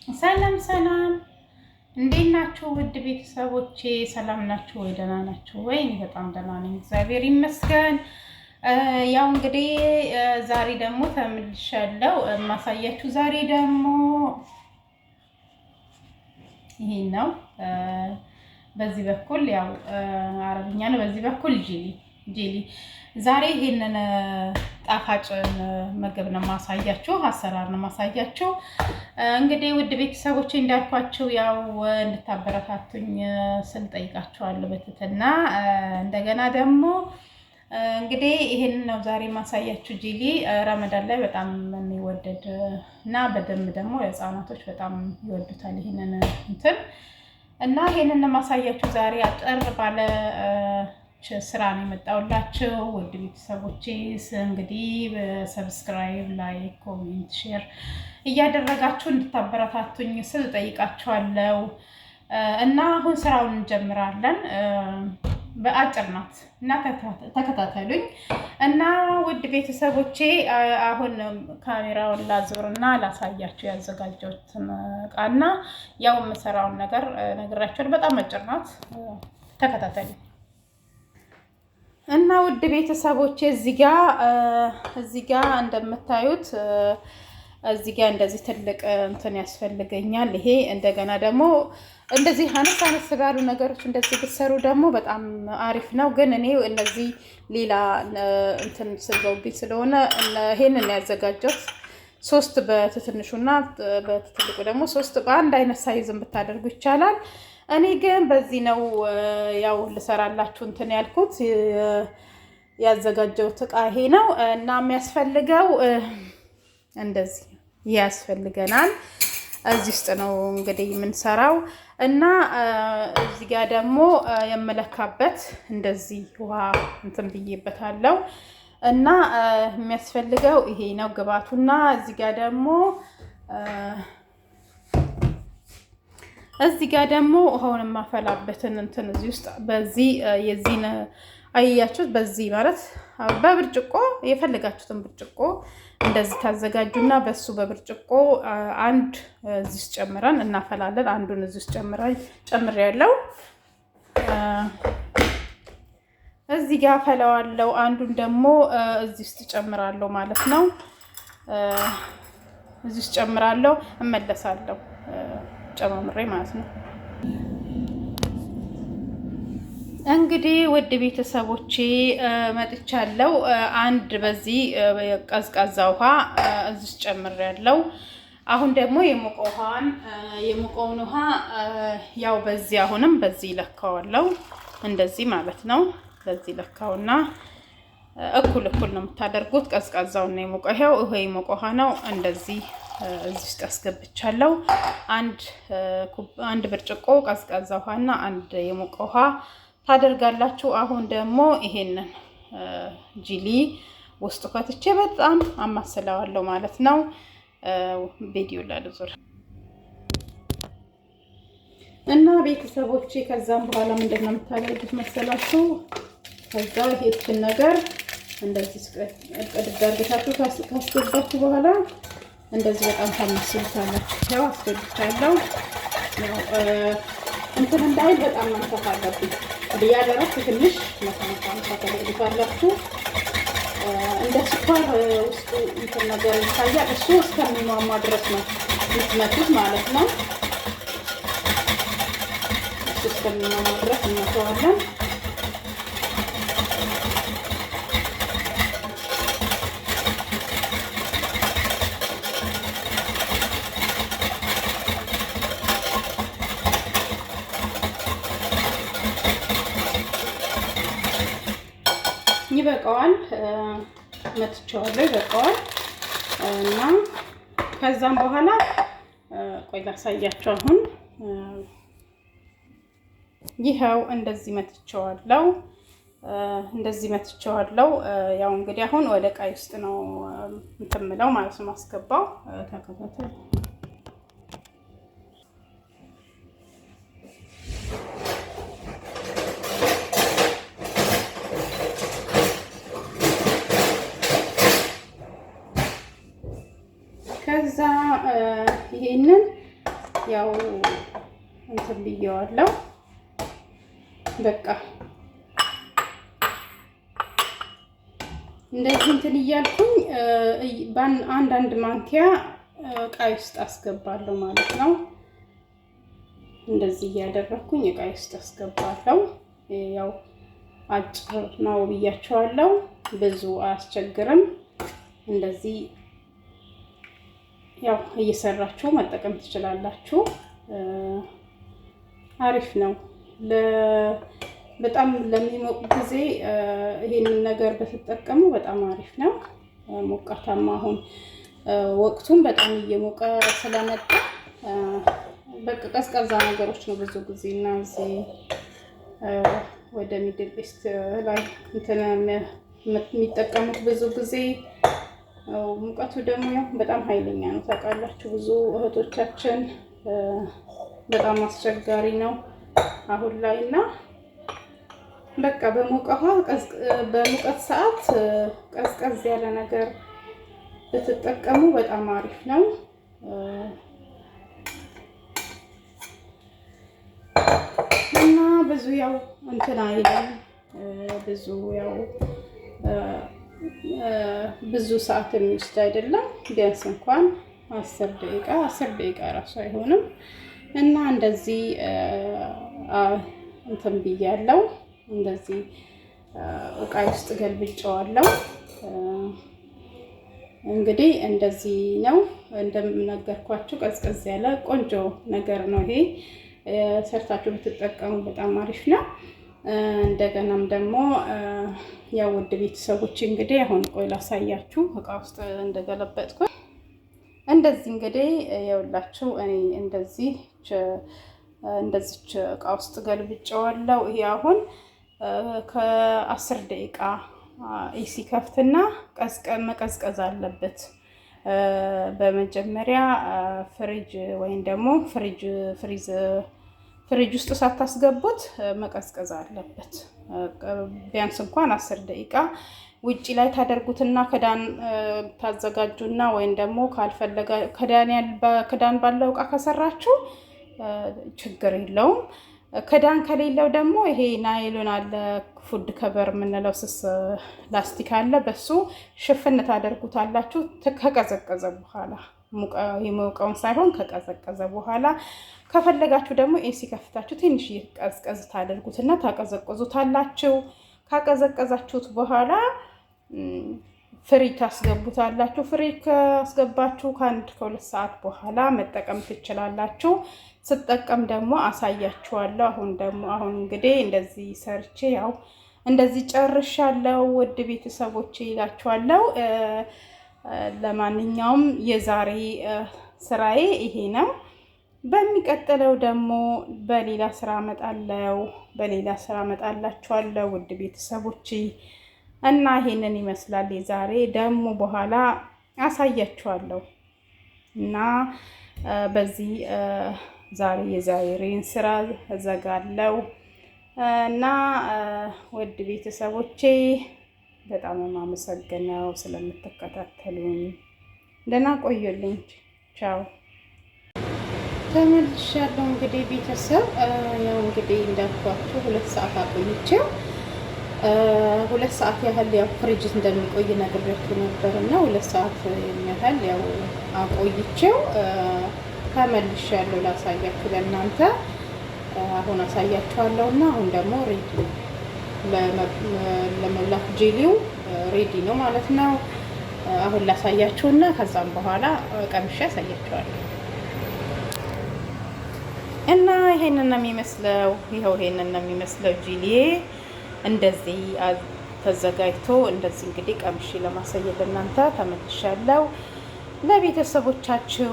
ሰላም ሰላም፣ እንዴት ናችሁ ውድ ቤተሰቦቼ? ሰላም ናችሁ ወይ? ደህና ናችሁ ወይ? እኔ በጣም ደህና ነኝ፣ እግዚአብሔር ይመስገን። ያው እንግዲህ ዛሬ ደግሞ ተመልሻለሁ። ማሳያችሁ ዛሬ ደግሞ ይሄ ነው። በዚህ በኩል ያው አረብኛ ነው፣ በዚህ በኩል ጄሊ። ዛሬ ይሄንን ጣፋጭ ምግብ ነው ማሳያችሁ፣ አሰራር ነው ማሳያችሁ። እንግዲህ ውድ ቤተሰቦቼ እንዳልኳችሁ ያው እንድታበረታቱኝ ስል ጠይቃችኋለሁ በትህትና። እንደገና ደግሞ እንግዲህ ይሄንን ነው ዛሬ ማሳያችሁ። ጄሊ ረመዳን ላይ በጣም የሚወደድ እና በደንብ ደግሞ ህፃናቶች በጣም ይወዱታል ይሄንን እንትን እና ይሄንን ማሳያችሁ ዛሬ አጠር ባለ ስራ ነው የመጣሁላችሁ ውድ ቤተሰቦቼ። እንግዲህ ሰብስክራይብ፣ ላይክ፣ ኮሜንት፣ ሼር እያደረጋችሁ እንድታበረታቱኝ ስል ጠይቃችኋለሁ። እና አሁን ስራውን እንጀምራለን። በአጭር ናት እና ተከታተሉኝ። እና ውድ ቤተሰቦቼ አሁን ካሜራውን ላዞርና ላሳያችሁ ያዘጋጀሁትን እቃና ያው የምሰራውን ነገር ነግራችኋለሁ። በጣም አጭር ናት፣ ተከታተሉኝ። እና ውድ ቤተሰቦቼ እዚህ ጋ እንደምታዩት እዚህ ጋ እንደዚህ ትልቅ እንትን ያስፈልገኛል። ይሄ እንደገና ደግሞ እንደዚህ አነስ ባሉ ነገሮች እንደዚህ ብትሰሩ ደግሞ በጣም አሪፍ ነው። ግን እኔ እነዚህ ሌላ እንትን ስልበውብኝ ስለሆነ ይሄንን ያዘጋጀሁት 3 በትንሹና በትልቁ ደግሞ 3 በአንድ አይነት ሳይዝም ብታደርጉ ይቻላል። እኔ ግን በዚህ ነው ያው ልሰራላችሁ እንትን ያልኩት ያዘጋጀሁት እቃ ይሄ ነው። እና የሚያስፈልገው እንደዚህ ያስፈልገናል። እዚህ ውስጥ ነው እንግዲህ የምንሰራው። እና እዚህ ጋር ደግሞ የምለካበት እንደዚህ ውሃ እንትን ብዬበታለሁ። እና የሚያስፈልገው ይሄ ነው ግብአቱና እዚህ ጋር ደግሞ ውሃውን የማፈላበትን እንትን እዚህ ውስጥ በዚህ የዚህን አያችሁት። በዚህ ማለት በብርጭቆ የፈለጋችሁትን ብርጭቆ እንደዚህ ታዘጋጁና በሱ በብርጭቆ አንድ እዚህ ውስጥ ጨምረን እናፈላለን። አንዱን እዚህ ውስጥ ጨምሬያለሁ። እዚህ ጋር ፈላዋለሁ። አንዱን ደግሞ እዚህ ውስጥ ጨምራለሁ ማለት ነው። እዚህ ውስጥ ጨምራለሁ፣ እመለሳለሁ ጨማምሬ ማለት ነው። እንግዲህ ውድ ቤተሰቦቼ መጥቻለሁ። አንድ በዚህ ቀዝቃዛ ውሃ እዚህ ጨምሬያለሁ። አሁን ደግሞ የሞቀውን ውሃ ያው በዚህ አሁንም በዚህ ለካዋለሁ፣ እንደዚህ ማለት ነው። በዚህ ለካውና እኩል ነው የምታደርጉት። ቀዝቃዛውና የሞቀው ይሄ የሞቀ ውሃ ነው። እንደዚህ እዚህ ውስጥ አስገብቻለሁ። አንድ ብርጭቆ ቀዝቃዛ ውሃና አንድ የሞቀ ውሃ ታደርጋላችሁ። አሁን ደግሞ ይሄንን ጄሊ ውስጥ ከትቼ በጣም አማስለዋለሁ ማለት ነው። ቪዲዮ ላድርግ እና ቤተሰቦቼ ከዛም በኋላ ምንድነው የምታደርጉት መሰላችሁ? ከዛ ይሄችን ነገር እንደዚህ ቅድድ አድርጋችሁ ካስገባችሁ በኋላ እንደዚህ በጣም ታማስሉታላችሁ። ያው አስገብቻለሁ። ያው እንትን እንዳይል በጣም መንፈስ አለብኝ ብያደረኩ ትንሽ መስማት ታደርጉታላችሁ። እንደ ስኳር ውስጡ እንትን ነገር ይታያል። እሱ እስከሚሟሟ ድረስ ነው የምትመቱት ማለት ነው። እሱ እስከሚሟሟ ድረስ እንመተዋለን። ይበቃዋል፣ መትቼዋለሁ፣ ይበቃዋል። እና ከዛም በኋላ ቆይ ላሳያችሁ። አሁን ይኸው እንደዚህ መትቼዋለሁ። ያው እንግዲህ አሁን ወደ ዕቃይ ውስጥ ነው እንትን የምለው ማለት ነው ማስገባው። ተከታተሉ። ከዛ ይሄንን ያው እንትን ብየዋለሁ። በቃ እንደዚህ እንትን እያልኩኝ አንዳንድ ማንኪያ እቃይ ውስጥ አስገባለሁ ማለት ነው። እንደዚህ እያደረኩኝ እቃይ ውስጥ አስገባለሁ። ያው አጭር ነው ብያቸዋለሁ፣ ብዙ አያስቸግርም። እንደዚህ ያው እየሰራችሁ መጠቀም ትችላላችሁ። አሪፍ ነው። በጣም ለሚሞቅ ጊዜ ይሄንን ነገር በተጠቀሙ በጣም አሪፍ ነው። ሞቃታማ አሁን ወቅቱም በጣም እየሞቀ ስለመጣ በቃ ቀዝቃዛ ነገሮች ነው ብዙ ጊዜ እና እዚህ ወደ ሚድል ኢስት ላይ እንትን የሚጠቀሙት ብዙ ጊዜ። ሙቀቱ ደግሞ ያው በጣም ኃይለኛ ነው ታውቃላችሁ። ብዙ እህቶቻችን በጣም አስቸጋሪ ነው አሁን ላይ እና በቃ በሙቀት ሰዓት ቀዝቀዝ ያለ ነገር ብትጠቀሙ በጣም አሪፍ ነው እና ብዙ ያው እንትን አይደለም ብዙ ሰዓት የሚወስድ አይደለም። ቢያንስ እንኳን 10 ደቂቃ ራሱ አይሆንም እና እንደዚህ እንትን ብያለሁ። እንደዚህ እቃ ውስጥ ገልብጬዋለሁ። እንግዲህ እንደዚህ ነው እንደምነገርኳችሁ፣ ቀዝቀዝ ያለ ቆንጆ ነገር ነው ይሄ። ሰርታችሁ ብትጠቀሙ በጣም አሪፍ ነው። እንደገናም ደግሞ ያው ውድ ቤተሰቦች እንግዲህ አሁን ቆይ ላሳያችሁ እቃ ውስጥ እንደገለበጥኩ። እንደዚህ እንግዲህ የውላችሁ እኔ እንደዚች እቃ ውስጥ ገልብጬዋለሁ። ይሄ አሁን ከ10 ደቂቃ ኢሲ ከፍትና መቀዝቀዝ አለበት። በመጀመሪያ ፍሪጅ ወይም ደግሞ ፍሪጅ ውስጥ ሳታስገቡት መቀዝቀዝ አለበት። ቢያንስ እንኳን 10 ደቂቃ ውጪ ላይ ታደርጉትና ክዳን ታዘጋጁና ወይም ደግሞ ካልፈለገ ክዳን ባለው እቃ ከሰራችሁ ችግር የለውም። ክዳን ከሌለው ደግሞ ይሄ ናይሎን አለ፣ ፉድ ከቨር የምንለው ስስ ላስቲክ አለ። በሱ ሽፍን ታደርጉታላችሁ። ከቀዘቀዘ በኋላ የሞቀውን ሳይሆን ከቀዘቀዘ በኋላ ከፈለጋችሁ ደግሞ ኤሲ ከፍታችሁ ትንሽ ቀዝቀዝ ታደርጉትና ታቀዘቅዙታላችሁ። ካቀዘቀዛችሁት በኋላ ፍሪጅ ታስገቡታላችሁ። ፍሪጅ ካስገባችሁ ከ1-2 ሰዓት በኋላ መጠቀም ትችላላችሁ። ስጠቀም ደግሞ አሳያችኋለሁ። አሁን እንግዲህ እንደዚህ ሰርቼ ያው እንደዚህ ጨርሻለሁ። ውድ ቤተሰቦቼ ይላችኋለሁ። ለማንኛውም የዛሬ ስራዬ ይሄ ነው። በሚቀጥለው ደግሞ በሌላ ስራ እመጣላችኋለሁ ውድ ቤተሰቦቼ እና ይሄንን ይመስላል የዛሬ። ደግሞ በኋላ አሳያችኋለሁ እና በዚህ ዛሬ የዛሬን ስራ እዘጋለሁ እና ውድ ቤተሰቦቼ በጣም የማመሰግነው ስለምትከታተሉኝ። ደህና ቆዩልኝ። ቻው። ተመልሻለሁ። እንግዲህ ቤተሰብ ያው እንግዲህ እንዳልኳችሁ 2 ሰዓት አቆይቼው 2 ሰዓት ያህል ያው ፍሪጅ እንደሚቆይ ነግሬያችሁ ነበር እና 2 ሰዓት የሚያህል ያው አቆይቼው ተመልሻለሁ ላሳያችሁ ለእናንተ። አሁን አሳያችኋለሁ እና አሁን ደግሞ ሬዲ ለመብላት ጄሊው ሬዲ ነው ማለት ነው። አሁን ላሳያችሁና ከዛም በኋላ ቀምሼ አሳያችኋለሁ እና ይሄንን ነው የሚመስለው። ይሄንን ነው የሚመስለው ጄሊዬ እንደዚህ ተዘጋጅቶ እንደዚህ እንግዲህ ቀምሼ ለማሳየት ለእናንተ ተመልሻለሁ። ለቤተሰቦቻችሁ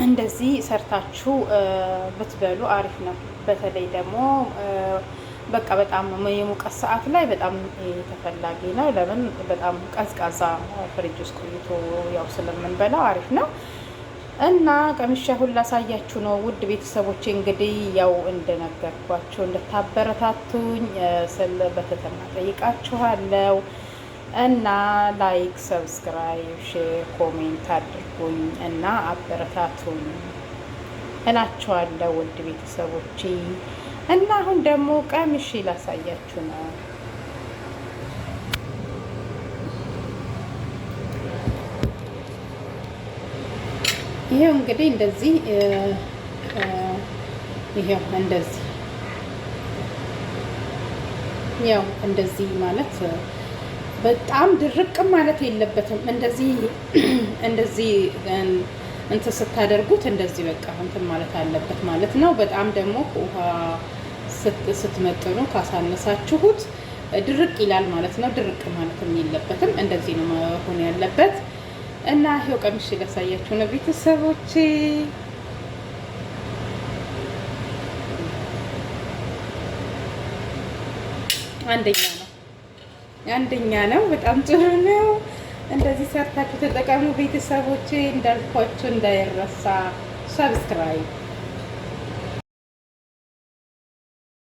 እንደዚህ ሰርታችሁ ብትበሉ አሪፍ ነው። በተለይ ደግሞ በቃ በጣም የሙቀት ሰዓት ላይ በጣም ተፈላጊ ነው። ለምን በጣም ቀዝቃዛ ፍሪጅ ውስጥ ቆይቶ ያው ስለምንበላው አሪፍ ነው እና ቀምሼ ሁላ ላሳያችሁ ነው ውድ ቤተሰቦቼ። እንግዲህ ያው እንደነገርኳችሁ እንድታበረታቱኝ በትህትና ጠይቃችኋለሁ እና ላይክ፣ ሰብስክራይብ፣ ሼር፣ ኮሜንት አድርጉኝ እና አበረታቱኝ። እላቸዋለሁ ውድ ቤተሰቦቼ። እና አሁን ደግሞ ቀምሼ ላሳያችሁ ነው። ይሄው እንግዲህ እንደዚህ ይሄው እንደዚህ ያው እንደዚህ ማለት በጣም ድርቅም ማለት የለበትም። እንደዚህ እንትን ስታደርጉት እንደዚህ በቃ እንትን ማለት አለበት ማለት ነው። በጣም ደግሞ ውሃ ስትመጥኑ ካሳነሳችሁት ድርቅ ይላል ማለት ነው። ድርቅ ማለትም የለበትም። እንደዚህ ነው መሆን ያለበት እና ይሄው ቀምሼ ላሳያችሁ ነው ቤተሰቦቼ። አንደኛ ነው። በጣም ጥሩ ነው። እንደዚህ ሰርታችሁ ተጠቀሙ ቤተሰቦቼ። እንዳልኳችሁ እንዳይረሳ ሰብስክራይብ